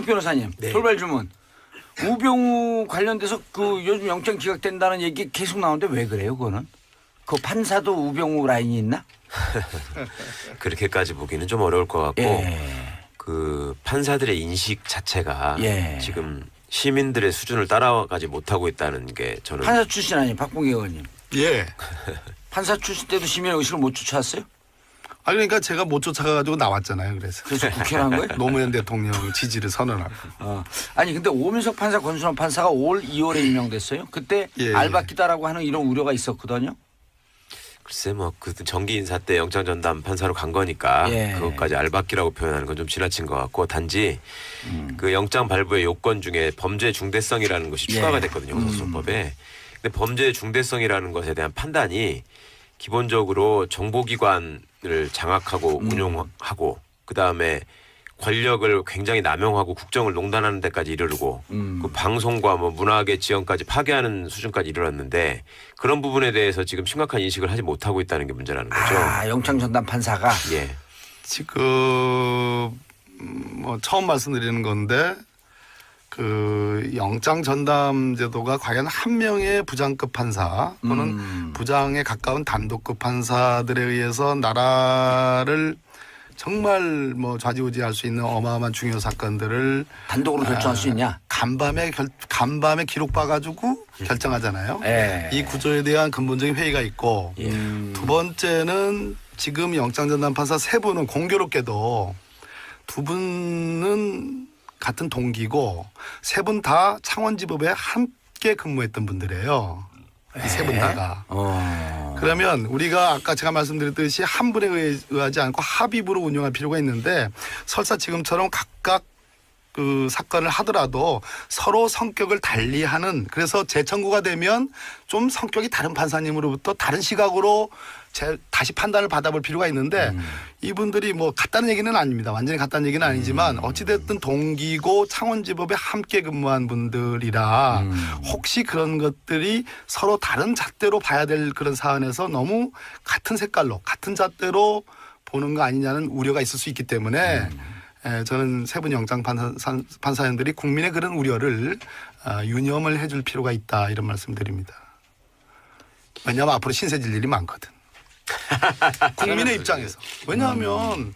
변호사님, 네. 돌발 주문. 우병우 관련돼서 그 요즘 영장 기각된다는 얘기 계속 나오는데 왜 그래요, 그거는? 그 판사도 우병우 라인이 있나? 그렇게까지 보기는 좀 어려울 것 같고 그 판사들의 인식 자체가 지금 시민들의 수준을 따라가지 못하고 있다는 게 저는 판사 출신 아니에요, 박봉계 의원님. 예. 판사 출신 때도 시민의 의식을 못 쫓아왔어요? 아 그러니까 제가 못 쫓아가지고 나왔잖아요. 그래서 국회를 한 거예요? 노무현 대통령 지지를 선언하고. 아니 근데 오민석 판사, 권순원 판사가 올 2월에 임명됐어요. 그때 알바끼다라고 하는 이런 우려가 있었거든요. 글쎄 뭐 그 정기 인사 때 영장 전담 판사로 간 거니까 그것까지 알박기라고 표현하는 건 좀 지나친 것 같고 단지 그 영장 발부의 요건 중에 범죄 중대성이라는 것이 추가가 됐거든요. 형사소송법에. 근데 범죄 중대성이라는 것에 대한 판단이 기본적으로 정보기관을 장악하고 운용하고 그다음에 권력을 굉장히 남용하고 국정을 농단하는 데까지 이르르고 그 방송과 뭐 문학의 지형까지 파괴하는 수준까지 이르렀는데 그런 부분에 대해서 지금 심각한 인식을 하지 못하고 있다는 게 문제라는 거죠. 아, 영장 전담 판사가 지금 뭐 처음 말씀드리는 건데 그 영장 전담 제도가 과연 한 명의 부장급 판사 또는 부장에 가까운 단독급 판사들에 의해서 나라를 정말 뭐 좌지우지할 수 있는 어마어마한 중요 사건들을 단독으로 결정할 수 있냐? 간밤에 기록 봐가지고 결정하잖아요. 이 구조에 대한 근본적인 회의가 있고 두 번째는 지금 영장전담판사 세 분은 공교롭게도 두 분은 같은 동기고 세 분 다 창원지법에 함께 근무했던 분들이에요. 이 세 분 다가. 그러면 우리가 아까 제가 말씀드렸듯이 한 분에 의하지 않고 합의부로 운영할 필요가 있는데 설사 지금처럼 각각 그 사건을 하더라도 서로 성격을 달리하는 그래서 재청구가 되면 좀 성격이 다른 판사님으로부터 다른 시각으로 다시 판단을 받아볼 필요가 있는데 이분들이 뭐 같다는 얘기는 아닙니다. 완전히 같다는 얘기는 아니지만 어찌됐든 동기고 창원지법에 함께 근무한 분들이라 혹시 그런 것들이 서로 다른 잣대로 봐야 될 그런 사안에서 너무 같은 색깔로 같은 잣대로 보는 거 아니냐는 우려가 있을 수 있기 때문에 저는 세 분 영장 판사님들이 국민의 그런 우려를 유념을 해줄 필요가 있다 이런 말씀드립니다. 왜냐하면 앞으로 신세질 일이 많거든. 국민의 입장에서. 왜냐하면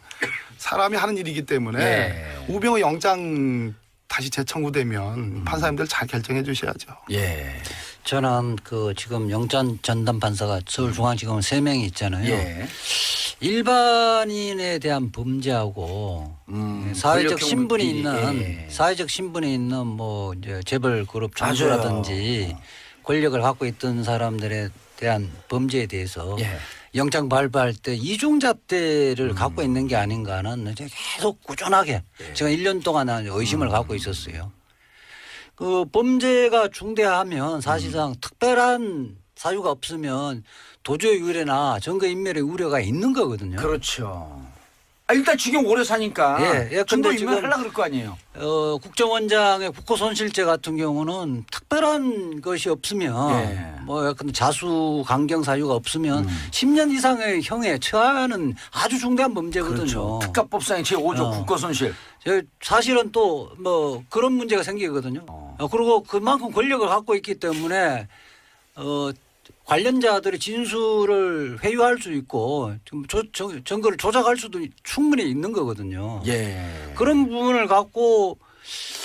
사람이 하는 일이기 때문에 우병우 영장 다시 재청구되면 판사님들 잘 결정해 주셔야죠. 저는 그 지금 영장 전담 판사가 서울중앙지검 3명이 있잖아요. 일반인에 대한 범죄하고 사회적 신분이 있는 뭐 이제 재벌 그룹 장수라든지 권력을 갖고 있던 사람들에 대한 범죄에 대해서 영장 발부할 때 이중잣대를 갖고 있는 게 아닌가는 계속 꾸준하게 제가 1년 동안 의심을 갖고 있었어요. 그 범죄가 중대하면 사실상 특별한 사유가 없으면 도주의 우려나 증거인멸의 우려가 있는 거거든요. 그렇죠. 일단 지금 오래 사니까 증거인멸 하려고 그럴 거 아니에요. 국정원장의 국고손실죄 같은 경우는 특별한 것이 없으면 뭐 약간 자수 강경 사유가 없으면 10년 이상의 형에 처하는 아주 중대한 범죄거든요. 그렇죠. 특가법상의 제5조 국고손실. 사실은 또 뭐 그런 문제가 생기거든요. 그리고 그만큼 권력을 갖고 있기 때문에 관련자들의 진술을 회유할 수 있고 증거를 조작할 수도 충분히 있는 거거든요. 그런 부분을 갖고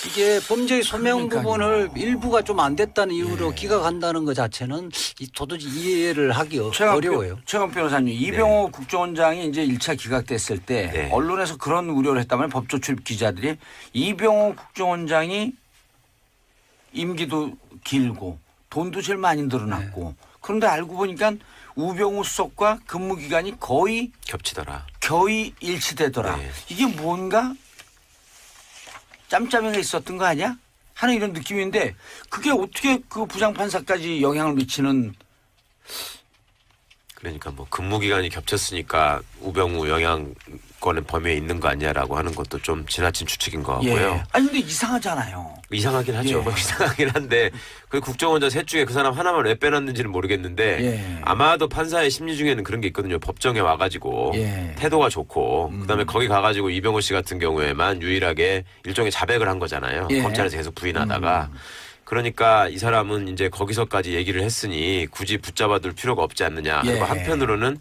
이게 범죄의 소명 부분을 일부가 좀 안 됐다는 이유로 기각한다는 것 자체는 도저히 이해를 하기 어려워요. 최강 변호사님, 이병호 국정원장이 이제 1차 기각됐을 때 언론에서 그런 우려를 했다면 법조 출입 기자들이 이병호 국정원장이 임기도 길고 돈도 제일 많이 늘어났고 그런데 알고 보니까 우병우 수석과 근무 기간이 거의 겹치더라. 거의 일치되더라. 이게 뭔가 짬짬이가 있었던 거 아니야? 하는 이런 느낌인데 그게 어떻게 그 부장판사까지 영향을 미치는 그러니까 뭐 근무기간이 겹쳤으니까 우병우 영향권의 범위에 있는 거 아니냐라고 하는 것도 좀 지나친 추측인 것 같고요. 예. 아니 근데 이상하잖아요. 이상하긴 하죠. 예. 이상하긴 한데 그 국정원장 셋 중에 그 사람 하나만 왜 빼놨는지는 모르겠는데 예. 아마도 판사의 심리 중에는 그런 게 있거든요. 법정에 와가지고 예. 태도가 좋고 그다음에 거기 가가지고 이병호 씨 같은 경우에만 유일하게 일종의 자백을 한 거잖아요. 예. 검찰에서 계속 부인하다가 그러니까 이 사람은 이제 거기서까지 얘기를 했으니 굳이 붙잡아둘 필요가 없지 않느냐. 예. 그리고 한편으로는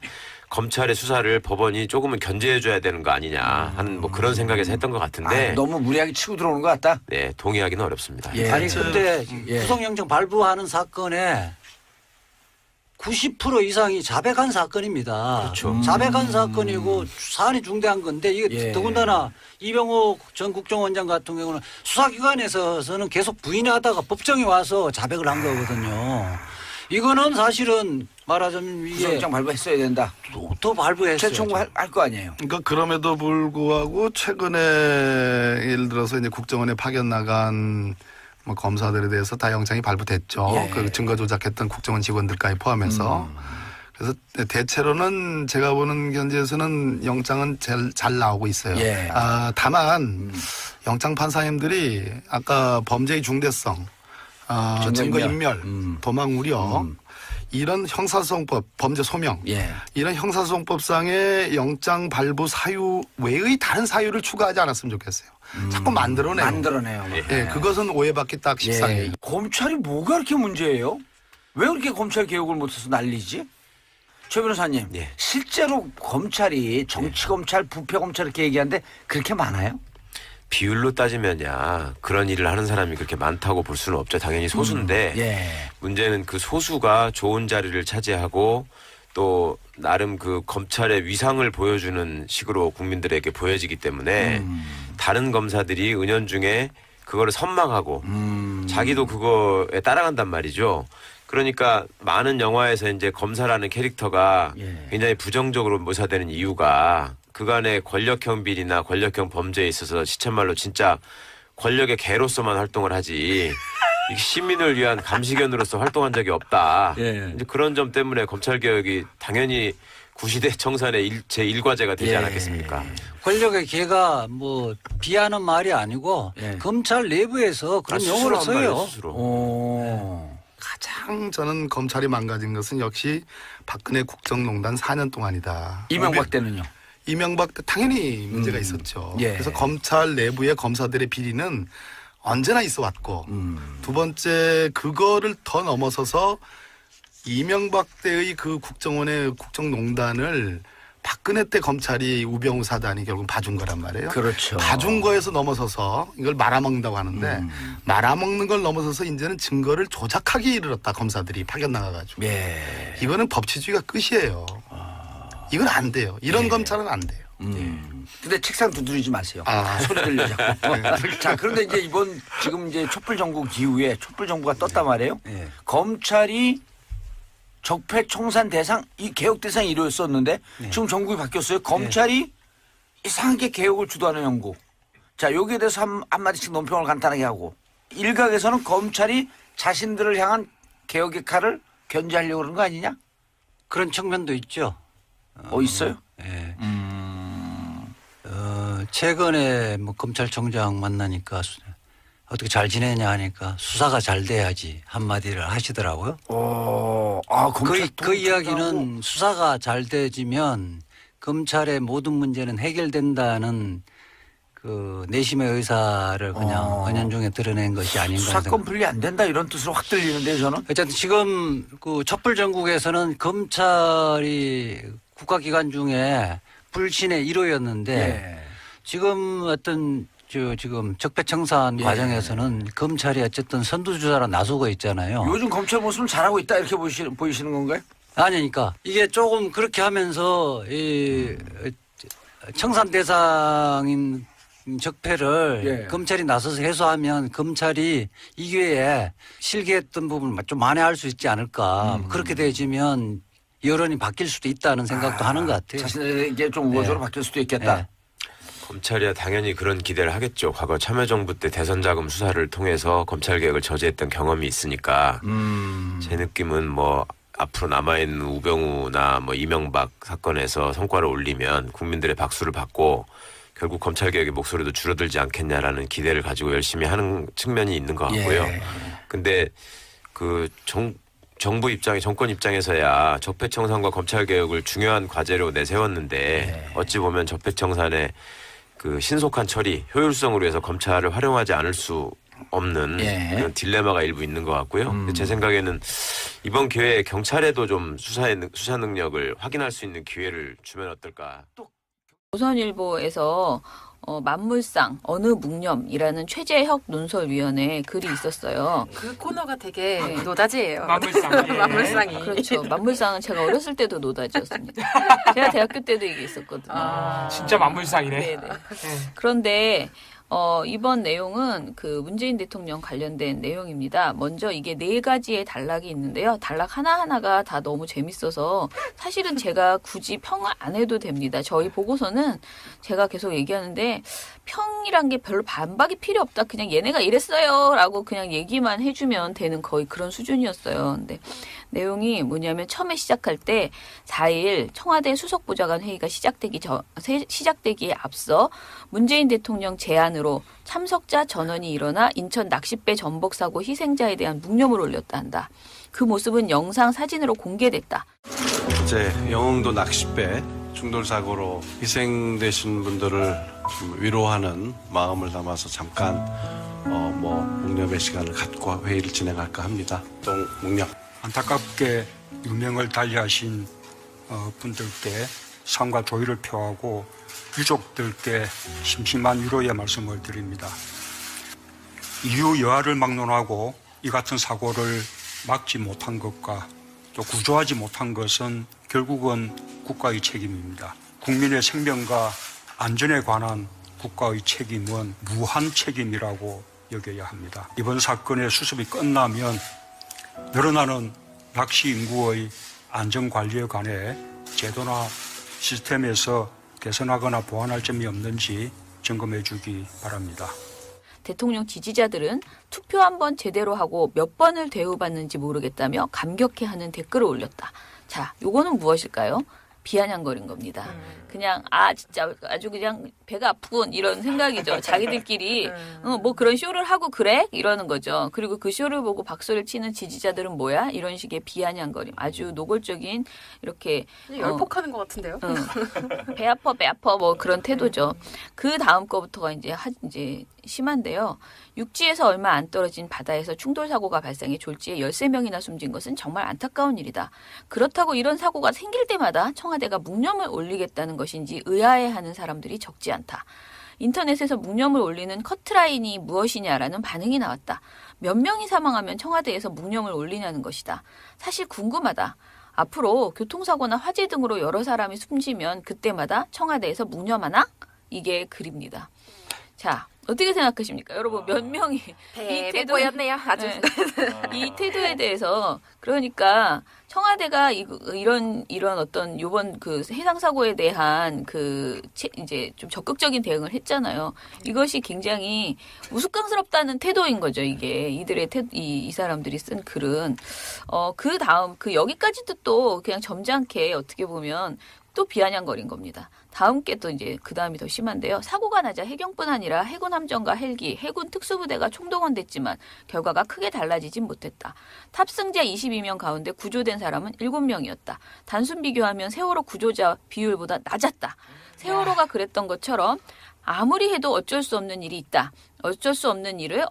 검찰의 수사를 법원이 조금은 견제해줘야 되는 거 아니냐 하는 뭐 그런 생각에서 했던 것 같은데 너무 무리하게 치고 들어오는 것 같다. 네, 동의하기는 어렵습니다. 예. 아니 근데 예. 구속영장 발부하는 사건에 90% 이상이 자백한 사건입니다. 그렇죠. 자백한 사건이고 사안이 중대한 건데 이게 예. 더군다나 이병호 전 국정원장 같은 경우는 수사기관에서는 계속 부인하다가 법정에 와서 자백을 한 거거든요. 이거는 사실은 말하자면 이게 구속영장 발부했어야 된다. 더 발부했어요. 최초할 거 아니에요. 그러니까 그럼에도 불구하고 최근에 예를 들어서 이제 국정원에 파견 나간 뭐 검사들에 대해서 다 영장이 발부됐죠. 예. 그 증거 조작했던 국정원 직원들까지 포함해서. 그래서 대체로는 제가 보는 현재에서는 영장은 잘 나오고 있어요. 예. 다만 영장 판사님들이 아까 범죄의 중대성, 증거인멸, 도망 우려 이런 형사소송법, 범죄 소명 예. 이런 형사소송법상의 영장 발부 사유 외의 다른 사유를 추가하지 않았으면 좋겠어요. 자꾸 만들어내요. 만들어내요. 예, 그것은 오해받기 딱 식상해요. 예. 검찰이 뭐가 그렇게 문제예요? 왜 그렇게 검찰 개혁을 못해서 난리지? 최 변호사님, 예. 실제로 검찰이 정치검찰, 부패검찰 이렇게 얘기하는데 그렇게 많아요? 비율로 따지면야 그런 일을 하는 사람이 그렇게 많다고 볼 수는 없죠. 당연히 소수인데 예. 문제는 그 소수가 좋은 자리를 차지하고 또 나름 그 검찰의 위상을 보여주는 식으로 국민들에게 보여지기 때문에 다른 검사들이 은연중에 그거를 선망하고 자기도 그거에 따라간단 말이죠. 그러니까 많은 영화에서 이제 검사라는 캐릭터가 예. 굉장히 부정적으로 묘사되는 이유가 그간의 권력형 비리나 권력형 범죄에 있어서 시쳇말로 진짜 권력의 개로서만 활동을 하지 이 시민을 위한 감시견으로서 활동한 적이 없다. 예. 이제 그런 점 때문에 검찰 개혁이 당연히 구시대 청산의 제1과제가 되지 예. 않았겠습니까? 권력의 개가 뭐 비하는 말이 아니고 예. 검찰 내부에서 그런 스스로 용어를 한 말이에요, 써요. 스스로. 오. 가장 저는 검찰이 망가진 것은 역시 박근혜 국정농단 4년 동안이다. 이명박 때는요? 이명박 때 당연히 문제가 있었죠. 예. 그래서 검찰 내부의 검사들의 비리는 언제나 있어 왔고 두 번째 그거를 더 넘어서서 이명박 때의 그 국정원의 국정농단을 박근혜 때 검찰이 우병우 사단이 결국 봐준 거란 말이에요. 그렇죠. 봐준 거에서 넘어서서 이걸 말아먹는다고 하는데 말아먹는 걸 넘어서서 이제는 증거를 조작하기 이르렀다. 검사들이 파견 나가가지고. 예. 이거는 법치주의가 끝이에요. 이건 안 돼요. 이런 검찰은 안 돼요. 근데 책상 두드리지 마세요. 아. 소리 들려 자꾸. 자, 그런데 이제 이번 지금 이제 촛불 정국 이후에 촛불 정부가 떴단 말이에요. 예. 검찰이 적폐 청산 대상 이 개혁 대상이 이루어졌었는데 지금 정국이 바뀌었어요. 검찰이 이상하게 개혁을 주도하는 형국. 자, 여기에 대해서 한마디씩 논평을 간단하게 하고 일각에서는 검찰이 자신들을 향한 개혁의 칼을 견제하려고 그런 거 아니냐? 그런 측면도 있죠. 있어요? 예. 최근에 뭐 검찰총장 만나니까 어떻게 잘 지내냐 하니까 수사가 잘 돼야지 한마디를 하시더라고요. 그 이야기는 수사가 잘 되지면 검찰의 모든 문제는 해결된다는 그 내심의 의사를 그냥 은연중에 드러낸 것이 아닌가. 수사권 분리 안 된다 이런 뜻으로 확 들리는데 저는. 어쨌든 지금 그 촛불 전국에서는 검찰이 국가기관 중에 불신의 1호였는데 예. 지금 어떤 지금 적폐청산 과정에서는 검찰이 어쨌든 선두주자로 나서고 있잖아요. 요즘 검찰 모습은 잘하고 있다 이렇게 보이시는 건가요? 아니니까 이게 조금 그렇게 하면서 이 청산 대상인 적폐를 검찰이 나서서 해소하면 검찰이 이 기회에 실기했던 부분을 좀 만회할 수 있지 않을까. 그렇게 되지면 여론이 바뀔 수도 있다는 생각도 하는 것 같아요. 자신에게 좀 우호적으로 바뀔 수도 있겠다. 검찰이야 당연히 그런 기대를 하겠죠. 과거 참여정부 때 대선자금 수사를 통해서 검찰개혁을 저지했던 경험이 있으니까 제 느낌은 뭐 앞으로 남아있는 우병우나 뭐 이명박 사건에서 성과를 올리면 국민들의 박수를 받고 결국 검찰개혁의 목소리도 줄어들지 않겠냐라는 기대를 가지고 열심히 하는 측면이 있는 것 같고요. 근데 그 정부 입장에 정권 입장에서야 적폐청산과 검찰개혁을 중요한 과제로 내세웠는데 어찌 보면 적폐청산의 그 신속한 처리, 효율성으로 해서 검찰을 활용하지 않을 수 없는 그런 딜레마가 일부 있는 것 같고요. 근데 제 생각에는 이번 기회에 경찰에도 좀 수사 능력을 확인할 수 있는 기회를 주면 어떨까. 조선일보에서 만물상 어느 묵념이라는 최재혁 논설위원회 글이 있었어요. 그 코너가 되게 노다지예요. 만물상. 예. 만물상이. 그렇죠. 만물상은 제가 어렸을 때도 노다지였습니다. 제가 대학교 때도 이게 있었거든요. 진짜 만물상이네. 네네. 그런데 이번 내용은 그 문재인 대통령 관련된 내용입니다. 먼저 이게 4가지의 단락이 있는데요. 단락 하나하나가 다 너무 재밌어서 사실은 제가 굳이 평을 안 해도 됩니다. 저희 보고서는 제가 계속 얘기하는데 평이란 게 별로 반박이 필요 없다. 그냥 얘네가 이랬어요. 라고 그냥 얘기만 해주면 되는 거의 그런 수준이었어요. 근데 내용이 뭐냐면 처음에 시작할 때 4일 청와대 수석보좌관 회의가 시작되기에 앞서 문재인 대통령 제안으로 참석자 전원이 일어나 인천 낚싯배 전복 사고 희생자에 대한 묵념을 올렸다 한다. 그 모습은 영상 사진으로 공개됐다. 어제 영흥도 낚싯배 충돌 사고로 희생되신 분들을 좀 위로하는 마음을 담아서 잠깐 묵념의 시간을 갖고 회의를 진행할까 합니다. 또 묵념. 안타깝게 유명을 달리하신 분들께 상과 조의를 표하고 유족들께 심심한 위로의 말씀을 드립니다. 이유 여하를 막론하고 이 같은 사고를 막지 못한 것과 또 구조하지 못한 것은 결국은 국가의 책임입니다. 국민의 생명과 안전에 관한 국가의 책임은 무한 책임이라고 여겨야 합니다. 이번 사건의 수습이 끝나면 늘어나는 낚시 인구의 안전관리에 관해 제도나 시스템에서 개선하거나 보완할 점이 없는지 점검해 주기 바랍니다. 대통령 지지자들은 투표 한 번 제대로 하고 몇 번을 대우받는지 모르겠다며 감격해하는 댓글을 올렸다. 자, 요거는 무엇일까요? 비아냥거린 겁니다. 그냥 진짜 아주 그냥 배가 아프군 이런 생각이죠. 자기들끼리 뭐 그런 쇼를 하고 그래? 이러는 거죠. 그리고 그 쇼를 보고 박수를 치는 지지자들은 뭐야? 이런 식의 비아냥거림. 아주 노골적인 이렇게 열폭하는 것 같은데요. 배 아파 뭐 그런 태도죠. 그 다음 거부터가 이제 심한데요. 육지에서 얼마 안 떨어진 바다에서 충돌 사고가 발생해 졸지에 13명이나 숨진 것은 정말 안타까운 일이다. 그렇다고 이런 사고가 생길 때마다 청와대가 묵념을 올리겠다는 것인지 의아해하는 사람들이 적지 않다. 인터넷에서 묵념을 올리는 커트라인이 무엇이냐라는 반응이 나왔다. 몇 명이 사망하면 청와대에서 묵념을 올리냐는 것이다. 사실 궁금하다. 앞으로 교통사고나 화재 등으로 여러 사람이 숨지면 그때마다 청와대에서 묵념하나? 이게 글입니다. 자, 어떻게 생각하십니까? 여러분 몇 명이 이 태도였네요. 아주 이 태도에 대해서 그러니까 청와대가 이런 어떤 요번 그 해상 사고에 대한 이제 좀 적극적인 대응을 했잖아요. 이것이 굉장히 우스꽝스럽다는 태도인 거죠. 이게 이들의 이 사람들이 쓴 글은 그 다음 여기까지도 또 그냥 점잖게 어떻게 보면 또 비아냥거린 겁니다. 다음 게 또 이제 그 다음이 더 심한데요. 사고가 나자 해경뿐 아니라 해군 함정과 헬기, 해군 특수부대가 총동원됐지만 결과가 크게 달라지진 못했다. 탑승자 22명 가운데 구조된 사람은 7명이었다. 단순 비교하면 세월호 구조자 비율보다 낮았다. 세월호가 그랬던 것처럼 아무리 해도 어쩔 수 없는 일이 있다. 어쩔 수 없는 일을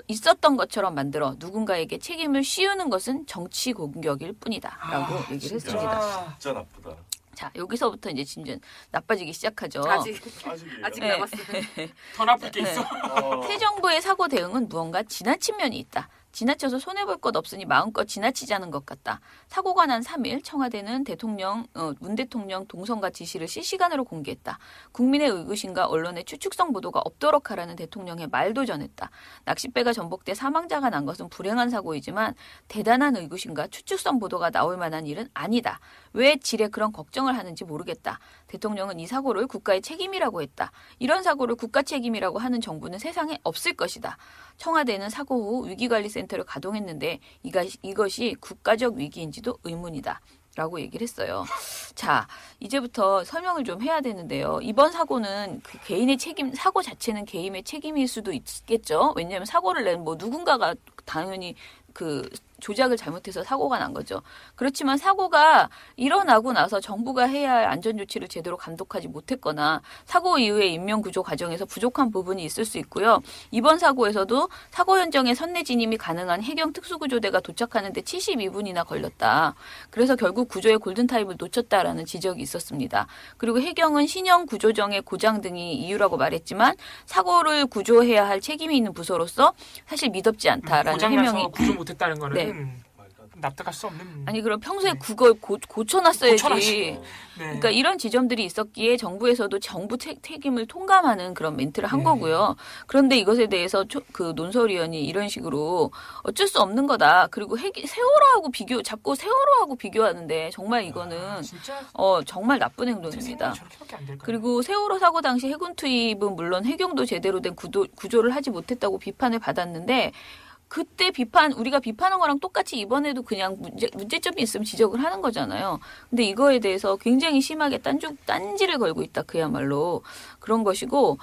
있었던 것처럼 만들어 누군가에게 책임을 씌우는 것은 정치 공격일 뿐이다. 라고 얘기를 했습니다. 진짜 나쁘다. 자, 여기서부터 이제 진짜 나빠지기 시작하죠. 아직 네. 남았어요. 더 나쁠 게 있어. 새 정부의 사고 대응은 무언가 지나친 면이 있다. 지나쳐서 손해볼 것 없으니 마음껏 지나치자는 것 같다. 사고가 난 3일 청와대는 문 대통령 동선과 지시를 실시간으로 공개했다. 국민의 의구심과 언론의 추측성 보도가 없도록 하라는 대통령의 말도 전했다. 낚싯배가 전복돼 사망자가 난 것은 불행한 사고이지만 대단한 의구심과 추측성 보도가 나올 만한 일은 아니다. 왜 질에 그런 걱정을 하는지 모르겠다. 대통령은 이 사고를 국가의 책임이라고 했다. 이런 사고를 국가 책임이라고 하는 정부는 세상에 없을 것이다. 청와대는 사고 후 위기관리센터를 가동했는데 이것이 국가적 위기인지도 의문이다. 라고 얘기를 했어요. 자, 이제부터 설명을 좀 해야 되는데요. 이번 사고는 그 개인의 사고 자체는 개인의 책임일 수도 있겠죠. 왜냐하면 사고를 낸 뭐 누군가가 당연히 그 조작을 잘못해서 사고가 난 거죠. 그렇지만 사고가 일어나고 나서 정부가 해야 할 안전조치를 제대로 감독하지 못했거나 사고 이후에 인명구조 과정에서 부족한 부분이 있을 수 있고요. 이번 사고에서도 사고 현장에 선내 진입이 가능한 해경 특수구조대가 도착하는데 72분이나 걸렸다. 그래서 결국 구조의 골든타임을 놓쳤다라는 지적이 있었습니다. 그리고 해경은 신형 구조정의 고장 등이 이유라고 말했지만 사고를 구조해야 할 책임이 있는 부서로서 사실 미덥지 않다라는 해명이. 구조 못했다는 거는 네. 납득할 수 없는. 아니 그럼 평소에 그걸 고쳐놨어야지. 네. 그러니까 이런 지점들이 있었기에 정부에서도 정부 책임을 통감하는 그런 멘트를 한 거고요. 그런데 이것에 대해서 그 논설위원이 이런 식으로 어쩔 수 없는 거다. 그리고 세월호하고 자꾸 세월호하고 비교하는데 정말 이거는 정말 나쁜 행동입니다. 그리고 세월호 사고 당시 해군 투입은 물론 해경도 제대로 된 구조를 하지 못했다고 비판을 받았는데 그때 우리가 비판한 거랑 똑같이 이번에도 그냥 문제점이 있으면 지적을 하는 거잖아요. 근데 이거에 대해서 굉장히 심하게 딴지를 걸고 있다. 그야말로 그런 것이고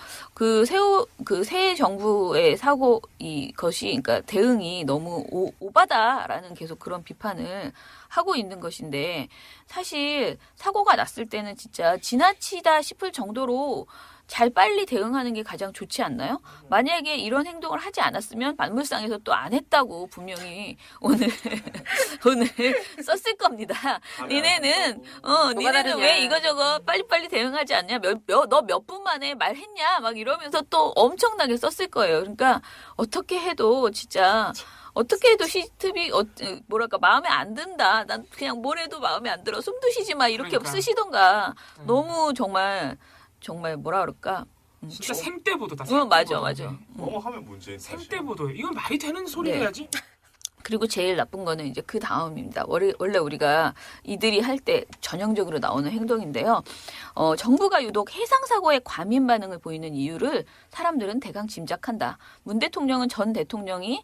새 정부의 사고 그러니까 대응이 너무 오바다라는 계속 그런 비판을 하고 있는 것인데 사실 사고가 났을 때는 진짜 지나치다 싶을 정도로 빨리 대응하는 게 가장 좋지 않나요? 만약에 이런 행동을 하지 않았으면 만물상에서 또 안 했다고 분명히 오늘 썼을 겁니다. 니네는 왜 이거저거 빨리빨리 대응하지 않냐? 너 몇 분 만에 말했냐? 막 이러면서 또 엄청나게 썼을 거예요. 그러니까 어떻게 해도 진짜 어떻게 해도 시스템이 마음에 안 든다. 난 그냥 뭘 해도 마음에 안 들어. 숨도 쉬지 마. 이렇게 쓰시던가. 너무 정말 뭐라 그럴까? 진짜 생떼보도다. 맞아. 넘어가면 문제인 생떼보도. 이건 말이 되는 소리해야지. 그리고 제일 나쁜 거는 이제 그 다음입니다. 원래 우리가 이들이 할 때 전형적으로 나오는 행동인데요. 정부가 유독 해상사고에 과민 반응을 보이는 이유를 사람들은 대강 짐작한다. 문 대통령은 전 대통령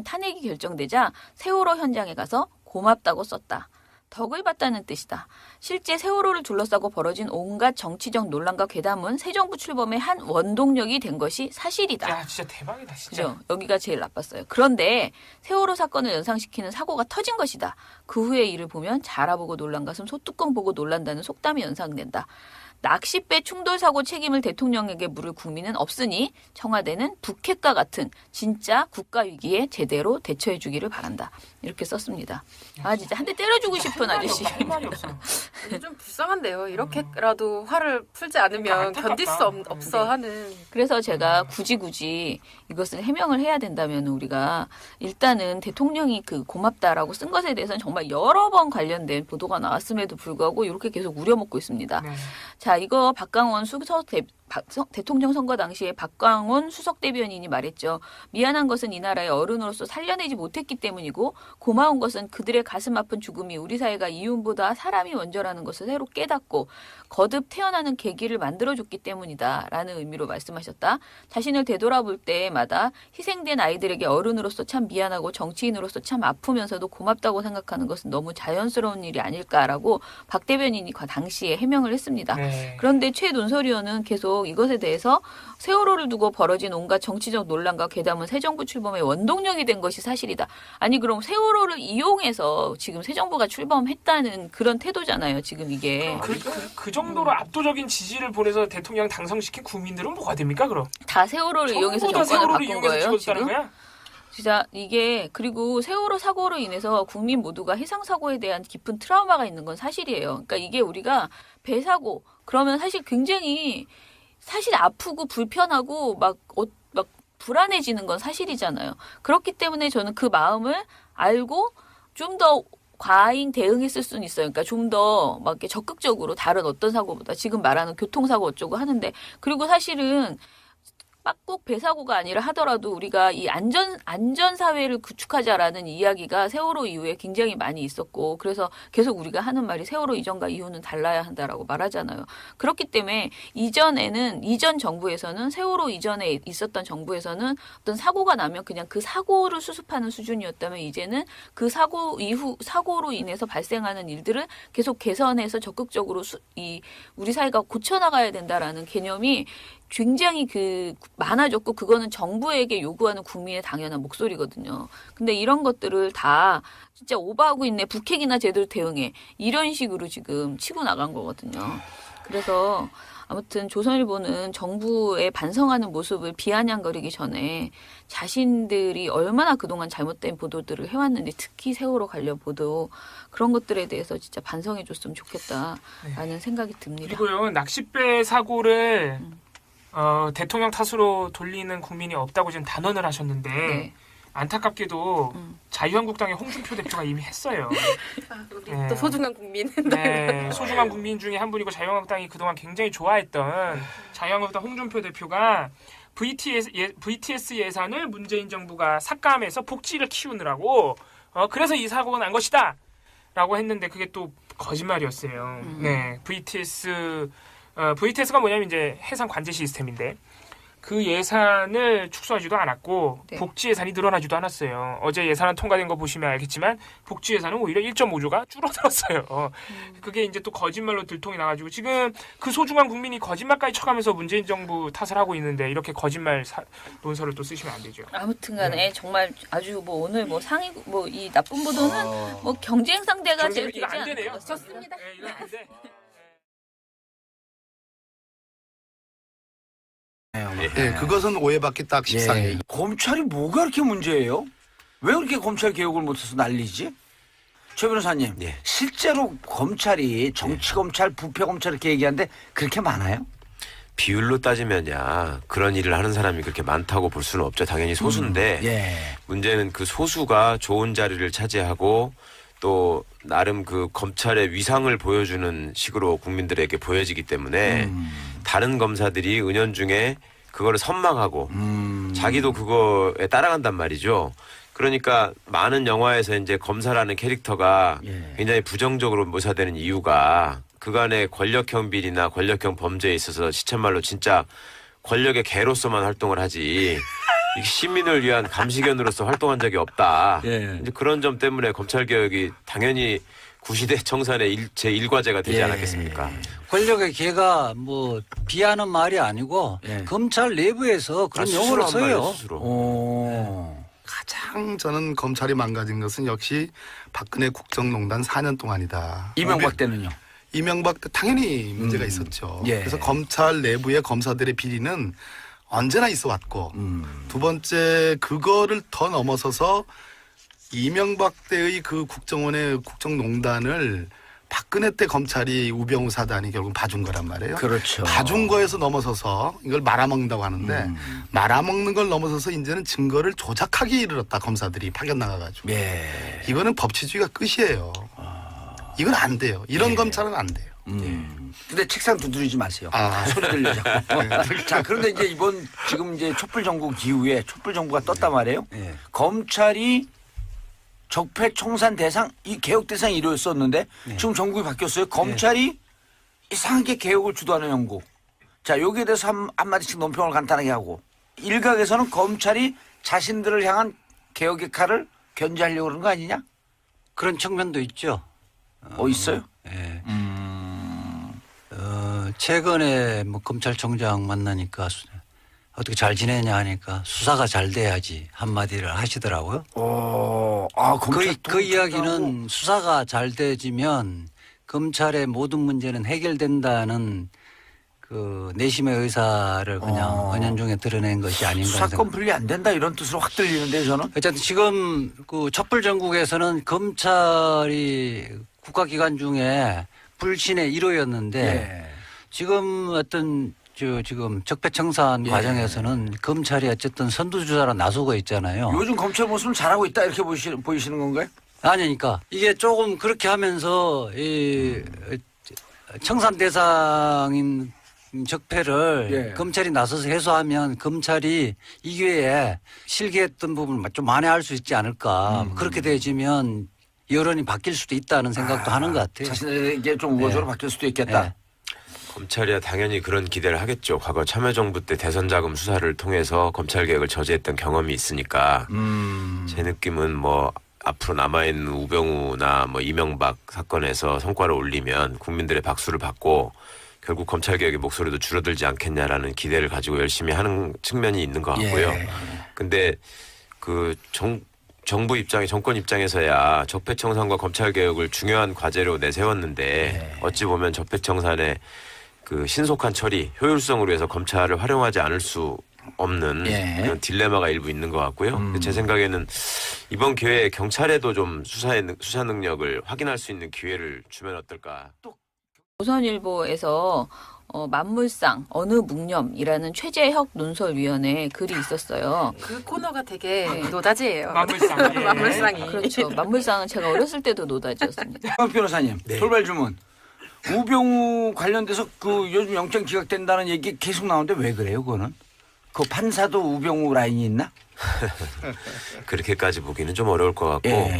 탄핵이 결정되자 세월호 현장에 가서 고맙다고 썼다. 덕을 봤다는 뜻이다. 실제 세월호를 둘러싸고 벌어진 온갖 정치적 논란과 괴담은 새 정부 출범의 한 원동력이 된 것이 사실이다. 야, 진짜 대박이다, 진짜. 그죠? 여기가 제일 나빴어요. 그런데 세월호 사건을 연상시키는 사고가 터진 것이다. 그 후에 이를 보면 자라보고 놀란 가슴 소뚜껑 보고 놀란다는 속담이 연상된다. 낚싯배 충돌 사고 책임을 대통령에게 물을 국민은 없으니 청와대는 북핵과 같은 진짜 국가 위기에 제대로 대처해 주기를 바란다. 이렇게 썼습니다. 진짜 한 대 때려주고 싶은 아저씨. 좀 불쌍한데요. 이렇게라도 화를 풀지 않으면 견딜 수 없어 하는. 그래서 제가 굳이 이것을 해명을 해야 된다면 우리가 일단은 대통령이 고맙다라고 쓴 것에 대해서는 정말 여러 번 관련된 보도가 나왔음에도 불구하고 이렇게 계속 우려먹고 있습니다. 자, 이거 박강원 대통령 선거 당시에 박광원 수석 대변인이 말했죠. 미안한 것은 이 나라의 어른으로서 살려내지 못했기 때문이고 고마운 것은 그들의 가슴 아픈 죽음이 우리 사회가 이윤보다 사람이 먼저라는 것을 새로 깨닫고 거듭 태어나는 계기를 만들어줬기 때문이다 라는 의미로 말씀하셨다. 자신을 되돌아볼 때마다 희생된 아이들에게 어른으로서 참 미안하고 정치인으로서 참 아프면서도 고맙다고 생각하는 것은 너무 자연스러운 일이 아닐까라고 박 대변인이 당시에 해명을 했습니다. 그런데 최 논설위원은 계속 이것에 대해서 세월호를 두고 벌어진 온갖 정치적 논란과 괴담은 새 정부 출범의 원동력이 된 것이 사실이다. 아니 그럼 세월호를 이용해서 지금 새 정부가 출범했다는 그런 태도잖아요. 지금 이게. 그 정도로 압도적인 지지를 보내서 대통령 당선시킨 국민들은 뭐가 됩니까 그럼? 다 세월호를 이용해서 정권을 바꾼 거예요. 지금. 거야? 진짜 이게 그리고 세월호 사고로 인해서 국민 모두가 해상 사고에 대한 깊은 트라우마가 있는 건 사실이에요. 그러니까 이게 우리가 배 사고 그러면 사실 굉장히 아프고 불편하고 막 불안해지는 건 사실이잖아요. 그렇기 때문에 저는 그 마음을 알고 좀 더 과잉 대응했을 수는 있어요. 그러니까 좀 더 막 이렇게 적극적으로 다른 어떤 사고보다 지금 말하는 교통사고 어쩌고 하는데 그리고 사실은 꼭 배사고가 아니라 하더라도 우리가 이 안전 사회를 구축하자라는 이야기가 세월호 이후에 굉장히 많이 있었고 그래서 계속 우리가 하는 말이 세월호 이전과 이후는 달라야 한다라고 말하잖아요. 그렇기 때문에 이전 정부에서는 세월호 이전에 있었던 정부에서는 어떤 사고가 나면 그냥 그 사고를 수습하는 수준이었다면 이제는 그 사고로 인해서 발생하는 일들을 계속 개선해서 적극적으로 우리 사회가 고쳐나가야 된다라는 개념이 굉장히 많아졌고 그거는 정부에게 요구하는 국민의 당연한 목소리거든요. 근데 이런 것들을 다 진짜 오버하고 있네. 북핵이나 제대로 대응해. 이런 식으로 지금 치고 나간 거거든요. 그래서 아무튼 조선일보는 정부의 반성하는 모습을 비아냥거리기 전에 자신들이 얼마나 그동안 잘못된 보도들을 해왔는지 특히 세월호 관련 보도 그런 것들에 대해서 진짜 반성해줬으면 좋겠다라는 생각이 듭니다. 그리고요. 낚싯배 사고를 대통령 탓으로 돌리는 국민이 없다고 지금 단언을 하셨는데 네. 안타깝게도 자유한국당의 홍준표 대표가 이미 했어요. 우리 네. 또 소중한 국민. 네, 소중한 국민 중에 한 분이고 자유한국당이 그동안 굉장히 좋아했던 자유한국당 홍준표 대표가 VTS 예산을 문재인 정부가 삭감해서 복지를 키우느라고 그래서 이 사고가 난 것이다 라고 했는데 그게 또 거짓말이었어요. 네, VTS가 뭐냐면 이제 해상 관제 시스템인데 그 예산을 축소하지도 않았고 네. 복지 예산이 늘어나지도 않았어요. 어제 예산안 통과된 거 보시면 알겠지만 복지 예산은 오히려 1.5조가 줄어들었어요. 그게 이제 또 거짓말로 들통이 나가지고 지금 그 소중한 국민이 거짓말까지 쳐가면서 문재인 정부 탓을 하고 있는데 이렇게 거짓말 논설을 또 쓰시면 안 되죠. 아무튼간에 네. 정말 아주 오늘 상위 이 나쁜 보도는 경쟁 상대가 제일 되지 이거 안 되네요. 않을까. 좋습니다. 네, 이거 안 돼. 예, 그것은 오해받기 딱 십상이에요. 예. 검찰이 뭐가 그렇게 문제예요? 왜 그렇게 검찰 개혁을 못해서 난리지? 최 변호사님, 예. 실제로 검찰이 정치검찰, 부패검찰 이렇게 얘기하는데 그렇게 많아요? 비율로 따지면야 그런 일을 하는 사람이 그렇게 많다고 볼 수는 없죠. 당연히 소수인데 예. 문제는 그 소수가 좋은 자리를 차지하고 또 나름 그 검찰의 위상을 보여주는 식으로 국민들에게 보여지기 때문에 다른 검사들이 은연중에 그거를 선망하고 자기도 그거에 따라간단 말이죠. 그러니까 많은 영화에서 이제 검사라는 캐릭터가 예. 굉장히 부정적으로 묘사되는 이유가 그간의 권력형 비리나 권력형 범죄에 있어서 시쳇말로 진짜 권력의 개로서만 활동을 하지 이 시민을 위한 감시견으로서 활동한 적이 없다. 예. 이제 그런 점 때문에 검찰 개혁이 당연히 구시대 청산의 제1과제가 되지 예. 않았겠습니까? 권력의 개가 비하는 말이 아니고 예. 검찰 내부에서 그런 스스로 용어를 한 말이에요, 써요. 스스로. 가장 저는 검찰이 망가진 것은 역시 박근혜 국정농단 4년 동안이다. 이명박 때는요? 이명박 때 당연히 문제가 있었죠. 예. 그래서 검찰 내부의 검사들의 비리는 언제나 있어 왔고 두 번째 그거를 더 넘어서서 이명박 때의 그 국정원의 국정농단을 박근혜 때 검찰이 우병우 사단이 결국 봐준 거란 말이에요. 그렇죠. 봐준 거에서 넘어서서 이걸 말아먹는다고 하는데 말아먹는 걸 넘어서서 이제는 증거를 조작하기 이르렀다. 검사들이 파견 나가가지고. 예. 이거는 법치주의가 끝이에요. 이건 안 돼요. 이런 검찰은 안 돼요. 근데 책상 두드리지 마세요. 아. 소리 들려 자꾸. 자, 그런데 이제 지금 이제 촛불 정국 이후에 촛불 정부가 떴단 말이에요. 예. 검찰이 적폐 청산 대상, 이 개혁 대상 1호였었는데 지금 정국이 바뀌었어요. 검찰이 이상하게 개혁을 주도하는 형국. 자, 여기에 대해서 한마디씩 논평을 간단하게 하고 일각에서는 검찰이 자신들을 향한 개혁의 칼을 견제하려고 그러는 거 아니냐? 그런 측면도 있죠. 있어요? 예. 최근에 검찰총장 만나니까 어떻게 잘 지내냐 하니까 수사가 잘 돼야지 한마디를 하시더라고요. 그 이야기는 수사가 잘 되지면 검찰의 모든 문제는 해결된다는 그 내심의 의사를 그냥 은연중에 드러낸 것이 아닌가. 수사권 분리 안 된다 이런 뜻으로 확 들리는데 저는. 어쨌든 지금 그 촛불 전국에서는 검찰이 국가기관 중에 불신의 1호였는데 예. 지금 어떤 지금 적폐청산 예. 과정에서는 검찰이 어쨌든 선두주자로 나서고 있잖아요. 요즘 검찰 모습은 잘하고 있다 이렇게 보이시는 건가요? 아니니까 이게 조금 그렇게 하면서 이 청산 대상인 적폐를 검찰이 나서서 해소하면 검찰이 이 기회에 실기했던 부분을 좀 만회할 수 있지 않을까. 그렇게 되어지면 여론이 바뀔 수도 있다는 생각도 하는 것 같아요. 자신에게 좀 우호적으로 바뀔 수도 있겠다. 네. 검찰이야 당연히 그런 기대를 하겠죠. 과거 참여정부 때 대선자금 수사를 통해서 검찰개혁을 저지했던 경험이 있으니까 제 느낌은 뭐 앞으로 남아있는 우병우나 뭐 이명박 사건에서 성과를 올리면 국민들의 박수를 받고 결국 검찰개혁의 목소리도 줄어들지 않겠냐라는 기대를 가지고 열심히 하는 측면이 있는 것 같고요. 근데 그 정부 입장에 정권 입장에서야 적폐청산과 검찰개혁을 중요한 과제로 내세웠는데 어찌 보면 적폐청산의 그 신속한 처리, 효율성으로 해서 검찰을 활용하지 않을 수 없는 그런 딜레마가 일부 있는 것 같고요. 제 생각에는 이번 기회에 경찰에도 좀 수사 능력을 확인할 수 있는 기회를 주면 어떨까. 조선일보에서 만물상 어느 묵념이라는 최재혁 논설위원회 글이 있었어요. 그 코너가 되게 노다지예요. 만물상. 예. 만물상이. 그렇죠. 만물상은 제가 어렸을 때도 노다지였습니다. 박 변호사님, 돌발 주문. 우병우 관련돼서 그 요즘 영장 기각된다는 얘기 계속 나오는데 왜 그래요, 그거는? 그 판사도 우병우 라인이 있나? 그렇게까지 보기는 좀 어려울 것 같고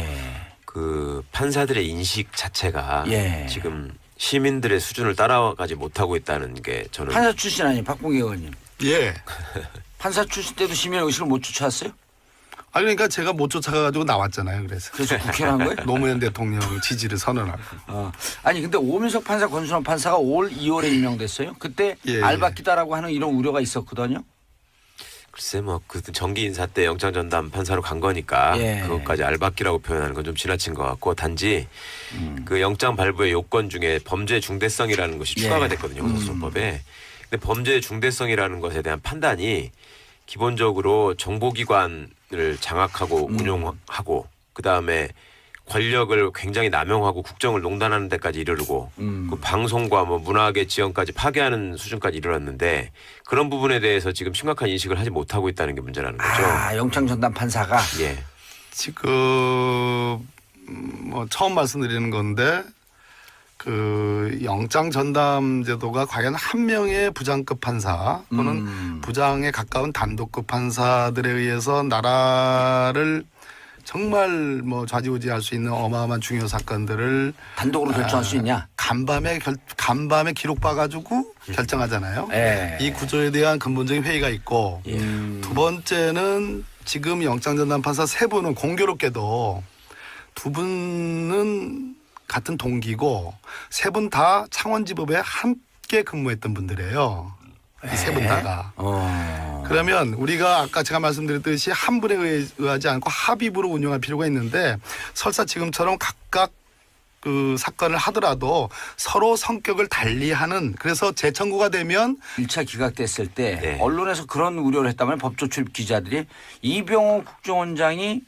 그 판사들의 인식 자체가 지금 시민들의 수준을 따라가지 못하고 있다는 게 저는 판사 출신 아니에요, 박봉계 의원님? 예. 판사 출신 때도 시민의 의식을 못 쫓아왔어요? 아니 그러니까 제가 못 쫓아가지고 나왔잖아요. 그래서 국회를 한 거예요? 노무현 대통령 지지를 선언하고. 아니 근데 오민석 판사, 권순원 판사가 올 2월에 임명됐어요. 그때 알바끼다라고 하는 이런 우려가 있었거든요. 글쎄 뭐 그 정기 인사 때 영장 전담 판사로 간 거니까 그것까지 알바끼라고 표현하는 건 좀 지나친 것 같고 단지 그 영장 발부의 요건 중에 범죄 중대성이라는 것이 추가가 됐거든요. 형사소송법에. 근데 범죄 중대성이라는 것에 대한 판단이 기본적으로 정보기관을 장악하고 운용하고 그다음에 권력을 굉장히 남용하고 국정을 농단하는 데까지 이르르고 그 방송과 뭐 문화계 지형까지 파괴하는 수준까지 이르렀는데 그런 부분에 대해서 지금 심각한 인식을 하지 못하고 있다는 게 문제라는 거죠. 영장 전담 판사가 지금 뭐 처음 말씀드리는 건데 그 영장 전담 제도가 과연 한 명의 부장급 판사 또는 부장에 가까운 단독급 판사들에 의해서 나라를 정말 뭐 좌지우지할 수 있는 어마어마한 중요 사건들을 단독으로 결정할 수 있냐? 간밤에 기록 봐가지고 결정하잖아요. 이 구조에 대한 근본적인 회의가 있고 두 번째는 지금 영장 전담 판사 세 분은 공교롭게도 두 분은 같은 동기고 세 분 다 창원지법에 함께 근무했던 분들이에요. 이 세 분 다가. 그러면 우리가 아까 제가 말씀드렸듯이 한 분에 의하지 않고 합의부로 운영할 필요가 있는데 설사 지금처럼 각각 그 사건을 하더라도 서로 성격을 달리하는 그래서 재청구가 되면 1차 기각됐을 때 언론에서 그런 우려를 했다면 법조 출입 기자들이 이병호 국정원장이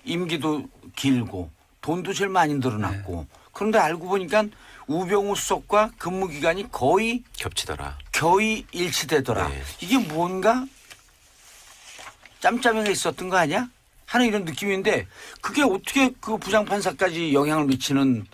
임기도 길고 돈도 제일 많이 늘어났고 그런데 알고 보니까 우병우 수석과 근무 기간이 거의 겹치더라. 거의 일치되더라. 이게 뭔가 짬짬이가 있었던 거 아니야? 하는 이런 느낌인데 그게 어떻게 그 부장판사까지 영향을 미치는.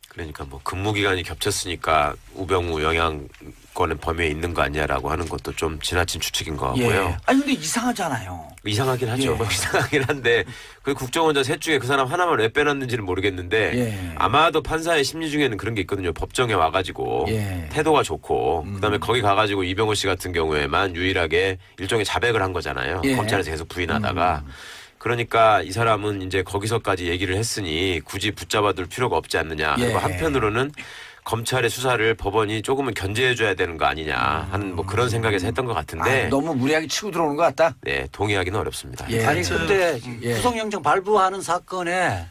그러니까 뭐 근무 기간이 겹쳤으니까 우병우 영향권의 범위에 있는 거 아니냐라고 하는 것도 좀 지나친 추측인 것 같고요. 아니 근데 이상하잖아요. 이상하긴 하죠. 이상하긴 한데 그 국정원장 셋 중에 그 사람 하나만 왜 빼놨는지는 모르겠는데 아마도 판사의 심리 중에는 그런 게 있거든요. 법정에 와가지고 태도가 좋고 그다음에 거기 가가지고 이병호 씨 같은 경우에만 유일하게 일종의 자백을 한 거잖아요. 검찰에서 계속 부인하다가. 그러니까 이 사람은 이제 거기서까지 얘기를 했으니 굳이 붙잡아둘 필요가 없지 않느냐. 그리고 한편으로는 검찰의 수사를 법원이 조금은 견제해줘야 되는 거 아니냐 하는 뭐 그런 생각에서 했던 것 같은데 너무 무리하게 치고 들어오는 것 같다. 네, 동의하기는 어렵습니다. 아니 근데 구속영장 발부하는 사건에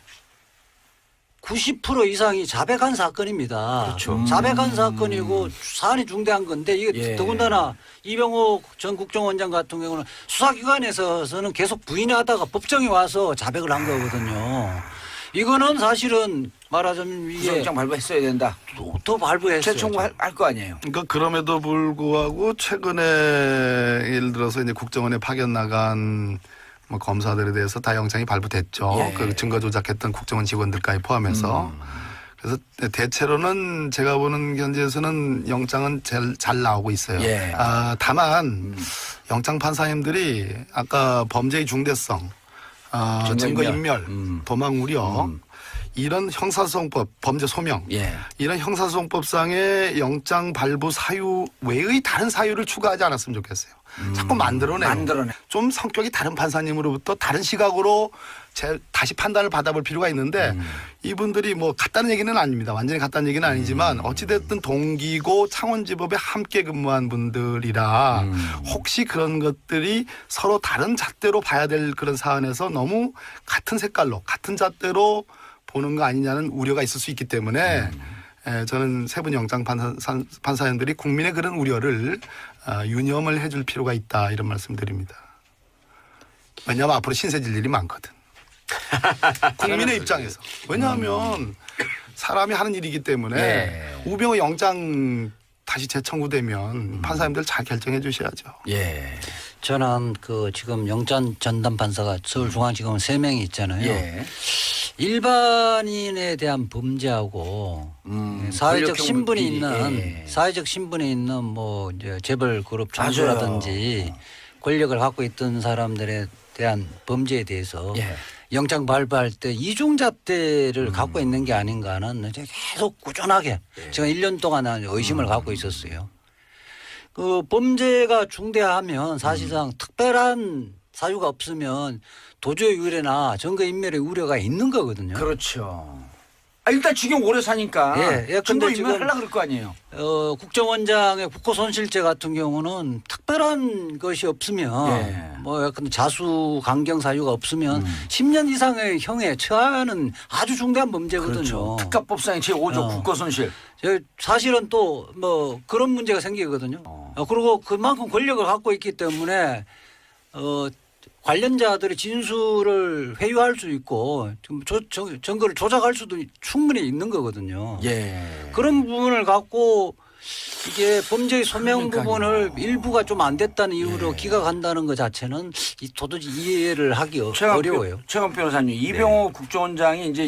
90% 이상이 자백한 사건입니다. 그렇죠. 자백한 사건이고 사안이 중대한 건데 이게 더군다나 이병호 전 국정원장 같은 경우는 수사기관에서는 계속 부인하다가 법정에 와서 자백을 한 거거든요. 이거는 사실은 말하자면 이게 구속영장 발부했어야 된다. 더 발부했어요. 재청구할 거 아니에요. 그러니까 그럼에도 불구하고 최근에 예를 들어서 이제 국정원에 파견 나간 뭐 검사들에 대해서 다 영장이 발부됐죠. 그 증거 조작했던 국정원 직원들까지 포함해서. 그래서 대체로는 제가 보는 견지에서는 영장은 제일 잘 나오고 있어요. 예. 다만 영장 판사님들이 아까 범죄의 중대성, 증거인멸, 도망 우려 이런 형사소송법, 범죄 소명 예. 이런 형사소송법상의 영장 발부 사유 외의 다른 사유를 추가하지 않았으면 좋겠어요. 자꾸 만들어내. 좀 성격이 다른 판사님으로부터 다른 시각으로 다시 판단을 받아볼 필요가 있는데 이분들이 뭐 같다는 얘기는 아닙니다. 완전히 같다는 얘기는 아니지만 어찌됐든 동기고 창원지법에 함께 근무한 분들이라 혹시 그런 것들이 서로 다른 잣대로 봐야 될 그런 사안에서 너무 같은 색깔로 같은 잣대로 보는 거 아니냐는 우려가 있을 수 있기 때문에 저는 세 분 영장 판사님들이 국민의 그런 우려를 유념을 해줄 필요가 있다 이런 말씀드립니다. 왜냐하면 앞으로 신세질 일이 많거든. 국민의 입장에서. 왜냐하면 사람이 하는 일이기 때문에 우병우 영장 다시 재청구되면 판사님들 잘 결정해 주셔야죠. 예. 저는 그 지금 영장 전담 판사가 서울중앙지검 3명이 있잖아요. 예. 일반인에 대한 범죄하고 사회적 신분이 있는 사회적 신분이 있는 뭐 이제 재벌 그룹 장주라든지 권력을 갖고 있던 사람들에 대한 범죄에 대해서 영장 발부할 때 이중잣대를 갖고 있는 게 아닌가는 이제 계속 꾸준하게 제가 1년 동안 의심을 갖고 있었어요. 그 범죄가 중대하면 사실상 특별한 사유가 없으면 도주의 우려나 증거인멸의 우려가 있는 거거든요. 그렇죠. 일단 지금 오래 사니까 증거인멸 하려고 그럴 거 아니에요. 국정원장의 국고손실죄 같은 경우는 특별한 것이 없으면 뭐 약간 자수 강경 사유가 없으면 10년 이상의 형에 처하는 아주 중대한 범죄거든요. 그렇죠. 특가법상의 제5조 국고손실. 사실은 또 뭐 그런 문제가 생기거든요. 그리고 그만큼 권력을 갖고 있기 때문에 관련자들의 진술을 회유할 수 있고 증거를 조작할 수도 충분히 있는 거거든요. 그런 부분을 갖고 이게 범죄의 소명 부분을 일부가 좀 안 됐다는 이유로 기각한다는 것 자체는 도저히 이해를 하기 어려워요. 최강 변호사님, 이병호 국정원장이 이제